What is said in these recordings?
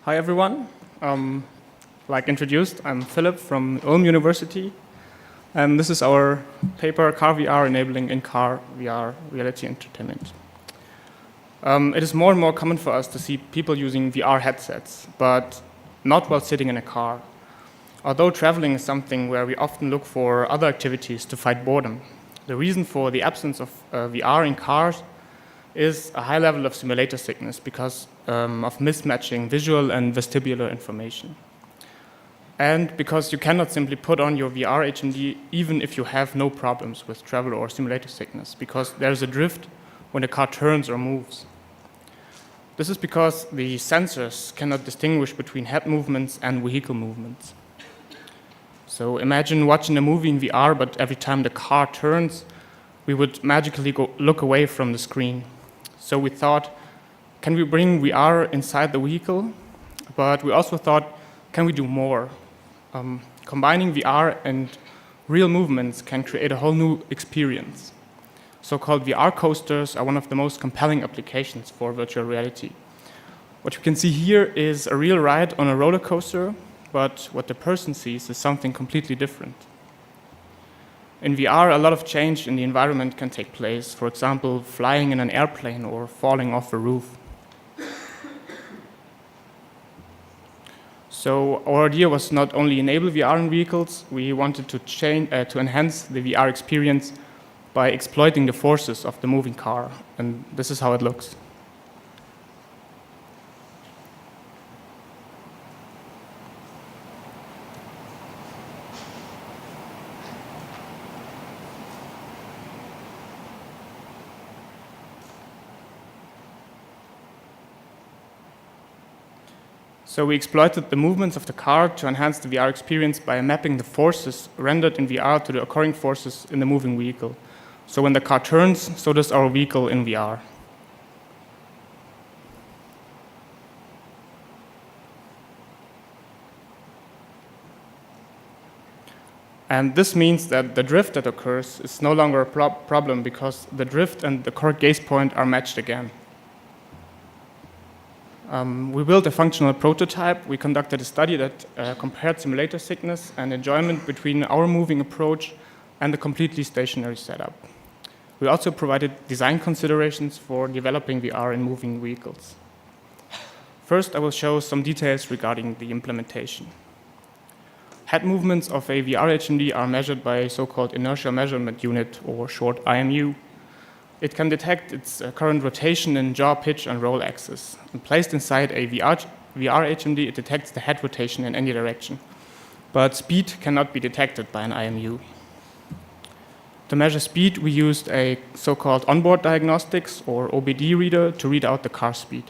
Hi everyone. Like introduced, I'm Philipp from Ulm University, and this is our paper CarVR enabling in-car VR reality entertainment. It is more and more common for us to see people using VR headsets, but not while sitting in a car. Although traveling is something where we often look for other activities to fight boredom, the reason for the absence of VR in cars is a high level of simulator sickness because of mismatching visual and vestibular information. And because you cannot simply put on your VR HMD even if you have no problems with travel or simulator sickness, because there's a drift when the car turns or moves. This is because the sensors cannot distinguish between head movements and vehicle movements. So imagine watching a movie in VR, but every time the car turns, we would magically look away from the screen. So we thought, can we bring VR inside the vehicle? But we also thought, can we do more? Combining VR and real movements can create a whole new experience. So-called VR coasters are one of the most compelling applications for virtual reality. What you can see here is a real ride on a roller coaster, but what the person sees is something completely different. In VR, a lot of change in the environment can take place, for example, flying in an airplane or falling off a roof. So our idea was not only enable VR in vehicles, we wanted to enhance the VR experience by exploiting the forces of the moving car, and this is how it looks. So we exploited the movements of the car to enhance the VR experience by mapping the forces rendered in VR to the occurring forces in the moving vehicle. So when the car turns, so does our vehicle in VR. And this means that the drift that occurs is no longer a problem because the drift and the correct gaze point are matched again. We built a functional prototype. We conducted a study that compared simulator sickness and enjoyment between our moving approach and the completely stationary setup. We also provided design considerations for developing VR in moving vehicles. First, I will show some details regarding the implementation. Head movements of a VR HMD are measured by a so-called inertial measurement unit, or short IMU. It can detect its current rotation in jaw, pitch, and roll axis. And placed inside a VR HMD, it detects the head rotation in any direction. But speed cannot be detected by an IMU. To measure speed, we used a so-called onboard diagnostics, or OBD reader, to read out the car speed.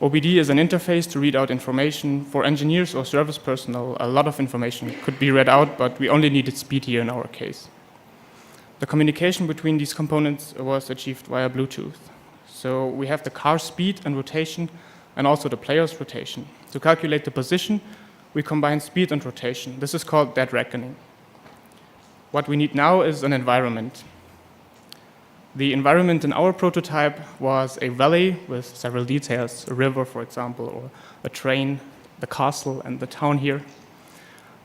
OBD is an interface to read out information. For engineers or service personnel, a lot of information could be read out, but we only needed speed here in our case. The communication between these components was achieved via Bluetooth. So we have the car speed and rotation, and also the player's rotation. To calculate the position, we combine speed and rotation. This is called dead reckoning. What we need now is an environment. The environment in our prototype was a valley with several details, a river, for example, or a train, the castle, and the town here.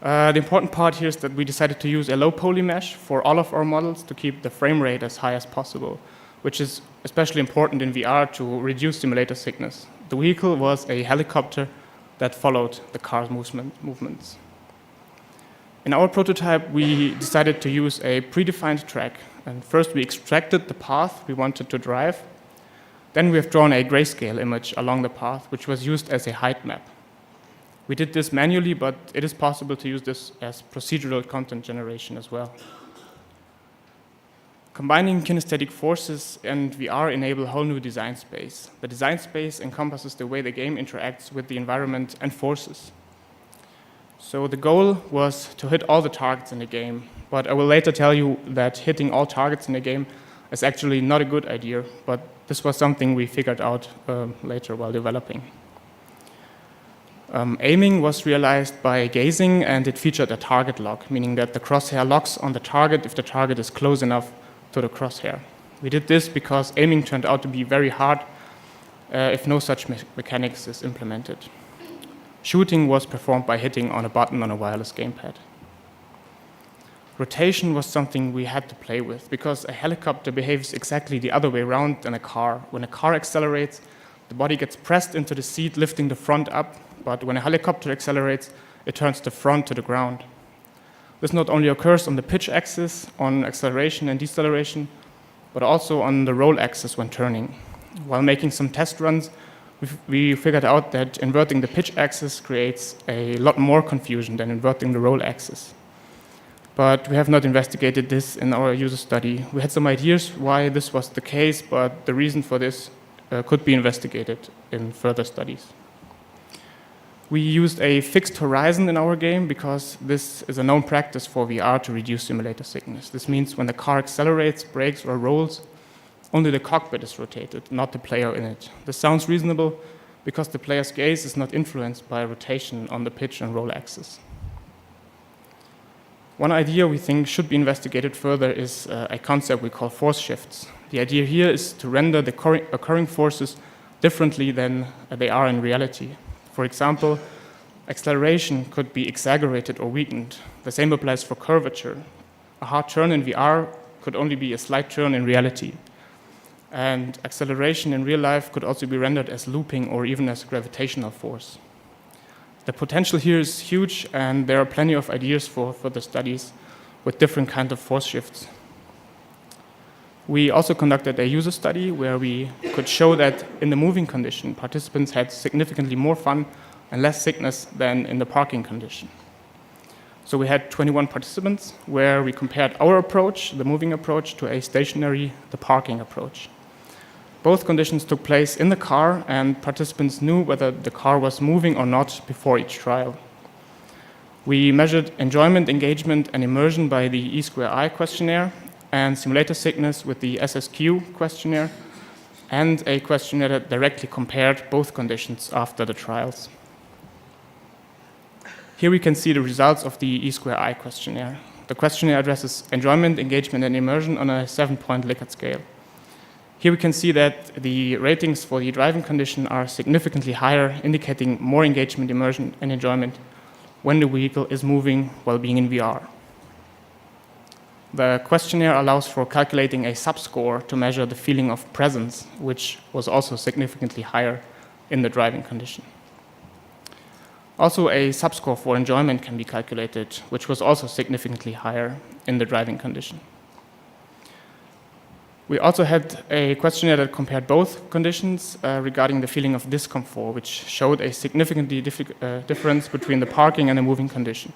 The important part here is that we decided to use a low poly mesh for all of our models to keep the frame rate as high as possible, which is especially important in VR to reduce simulator sickness. The vehicle was a helicopter that followed the car's movements. In our prototype, we decided to use a predefined track. And first we extracted the path we wanted to drive. Then we have drawn a grayscale image along the path, which was used as a height map. We did this manually, but it is possible to use this as procedural content generation as well. Combining kinesthetic forces and VR enable a whole new design space. The design space encompasses the way the game interacts with the environment and forces. So the goal was to hit all the targets in the game, but I will later tell you that hitting all targets in the game is actually not a good idea, but this was something we figured out later while developing. Aiming was realized by gazing, and it featured a target lock, meaning that the crosshair locks on the target if the target is close enough to the crosshair. We did this because aiming turned out to be very hard if no such mechanics is implemented. Shooting was performed by hitting on a button on a wireless gamepad. Rotation was something we had to play with because a helicopter behaves exactly the other way around than a car. When a car accelerates, the body gets pressed into the seat, lifting the front up, but when a helicopter accelerates, it turns the front to the ground. This not only occurs on the pitch axis, on acceleration and deceleration, but also on the roll axis when turning. While making some test runs, we figured out that inverting the pitch axis creates a lot more confusion than inverting the roll axis. But we have not investigated this in our user study. We had some ideas why this was the case, but the reason for this could be investigated in further studies. We used a fixed horizon in our game because this is a known practice for VR to reduce simulator sickness. This means when the car accelerates, brakes, or rolls, only the cockpit is rotated, not the player in it. This sounds reasonable because the player's gaze is not influenced by rotation on the pitch and roll axis. One idea we think should be investigated further is a concept we call force shifts. The idea here is to render the occurring forces differently than they are in reality. For example, acceleration could be exaggerated or weakened. The same applies for curvature. A hard turn in VR could only be a slight turn in reality. And acceleration in real life could also be rendered as looping or even as gravitational force. The potential here is huge, and there are plenty of ideas for further studies with different kinds of force shifts. We also conducted a user study where we could show that in the moving condition, participants had significantly more fun and less sickness than in the parking condition. So we had 21 participants where we compared our approach, the moving approach, to a stationary, the parking approach. Both conditions took place in the car, and participants knew whether the car was moving or not before each trial. We measured enjoyment, engagement, and immersion by the E2I questionnaire, and simulator sickness with the SSQ questionnaire, and a questionnaire that directly compared both conditions after the trials. Here we can see the results of the E2I questionnaire. The questionnaire addresses enjoyment, engagement, and immersion on a 7-point Likert scale. Here we can see that the ratings for the driving condition are significantly higher, indicating more engagement, immersion, and enjoyment when the vehicle is moving while being in VR. The questionnaire allows for calculating a subscore to measure the feeling of presence, which was also significantly higher in the driving condition. Also, a subscore for enjoyment can be calculated, which was also significantly higher in the driving condition. We also had a questionnaire that compared both conditions regarding the feeling of discomfort, which showed a significant difference between the parking and the moving condition.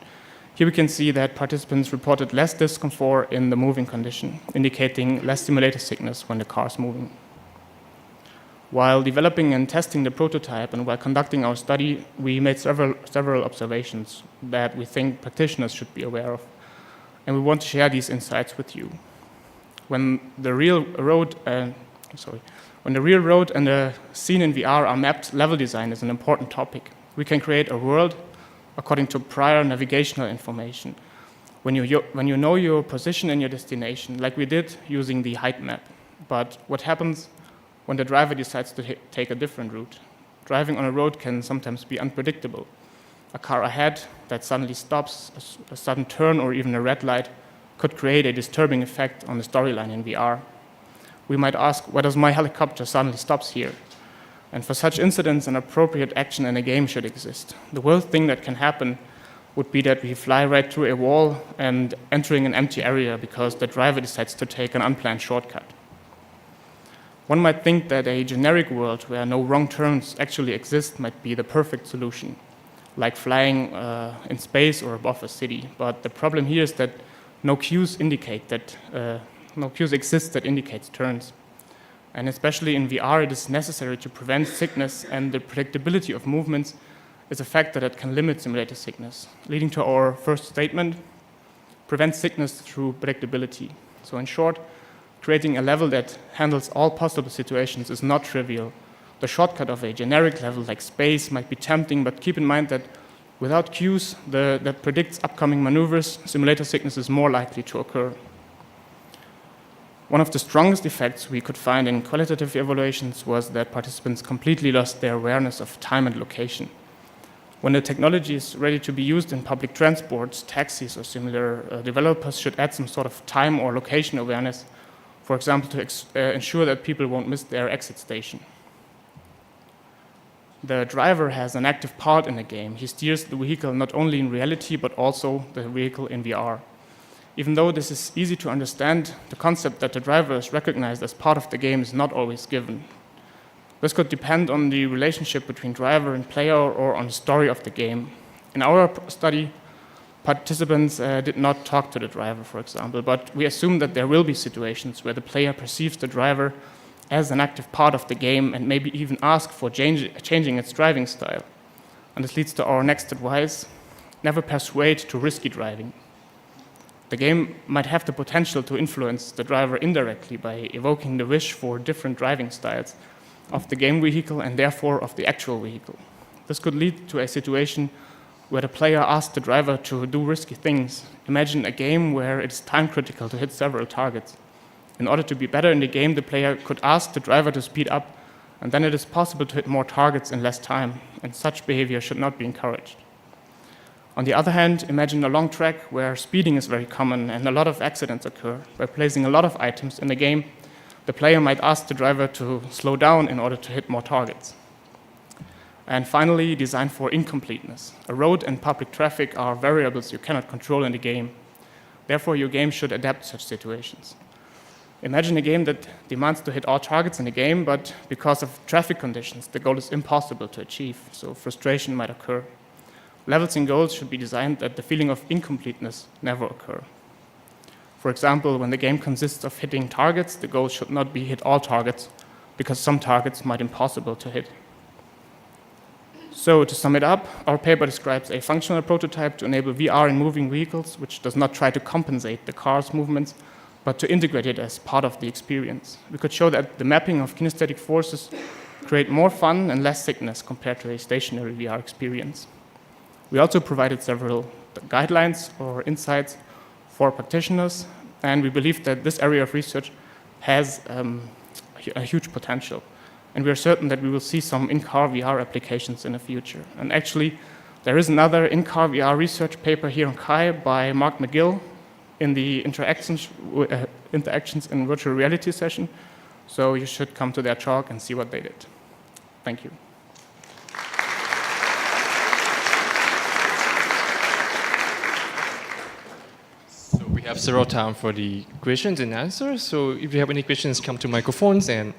Here we can see that participants reported less discomfort in the moving condition, indicating less simulator sickness when the car is moving. While developing and testing the prototype and while conducting our study, we made several observations that we think practitioners should be aware of, and we want to share these insights with you. When the real road and the scene in VR are mapped, level design is an important topic. We can create a world according to prior navigational information. When you know your position and your destination, like we did using the height map. But what happens when the driver decides to take a different route? Driving on a road can sometimes be unpredictable. A car ahead that suddenly stops, a sudden turn, or even a red light could create a disturbing effect on the storyline in VR. We might ask, why does my helicopter suddenly stops here? And for such incidents, an appropriate action in a game should exist. The worst thing that can happen would be that we fly right through a wall and entering an empty area because the driver decides to take an unplanned shortcut. One might think that a generic world where no wrong turns actually exist might be the perfect solution, like flying in space or above a city. But the problem here is that no cues exist that indicates turns. And especially in VR, it is necessary to prevent sickness, and the predictability of movements is a factor that can limit simulator sickness, leading to our first statement: prevent sickness through predictability. So in short, creating a level that handles all possible situations is not trivial. The shortcut of a generic level like space might be tempting, but keep in mind that without cues that predicts upcoming maneuvers, simulator sickness is more likely to occur. One of the strongest effects we could find in qualitative evaluations was that participants completely lost their awareness of time and location. When the technology is ready to be used in public transports, taxis, or similar, developers should add some sort of time or location awareness, for example, to ensure that people won't miss their exit station. The driver has an active part in the game. He steers the vehicle not only in reality, but also the vehicle in VR. Even though this is easy to understand, the concept that the driver is recognized as part of the game is not always given. This could depend on the relationship between driver and player or on the story of the game. In our study, participants did not talk to the driver, for example, but we assume that there will be situations where the player perceives the driver as an active part of the game and maybe even ask for changing its driving style. And this leads to our next advice: never persuade to risky driving. The game might have the potential to influence the driver indirectly by evoking the wish for different driving styles of the game vehicle and therefore of the actual vehicle. This could lead to a situation where the player asks the driver to do risky things. Imagine a game where it's time critical to hit several targets. In order to be better in the game, the player could ask the driver to speed up, and then it is possible to hit more targets in less time, and such behavior should not be encouraged. On the other hand, imagine a long track where speeding is very common and a lot of accidents occur. By placing a lot of items in the game, the player might ask the driver to slow down in order to hit more targets. And finally, design for incompleteness. A road and public traffic are variables you cannot control in the game. Therefore, your game should adapt such situations. Imagine a game that demands to hit all targets in the game, but because of traffic conditions, the goal is impossible to achieve, so frustration might occur. Levels and goals should be designed that the feeling of incompleteness never occur. For example, when the game consists of hitting targets, the goal should not be hit all targets, because some targets might be impossible to hit. So, to sum it up, our paper describes a functional prototype to enable VR in moving vehicles, which does not try to compensate the car's movements, but to integrate it as part of the experience. We could show that the mapping of kinesthetic forces create more fun and less sickness compared to a stationary VR experience. We also provided several guidelines or insights for practitioners, and we believe that this area of research has a huge potential. And we are certain that we will see some in-car VR applications in the future. And actually, there is another in-car VR research paper here on CHI by Mark McGill in the interactions in virtual reality session. So you should come to their talk and see what they did. Thank you. So we have several time for the questions and answers. So if you have any questions, come to microphones and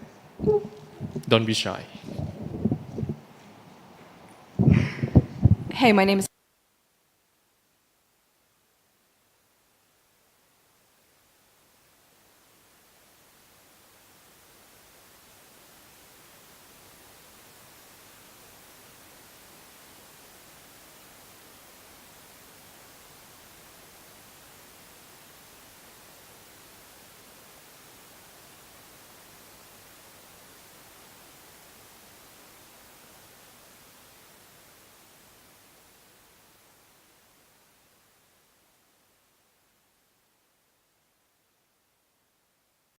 don't be shy. Hey, my name is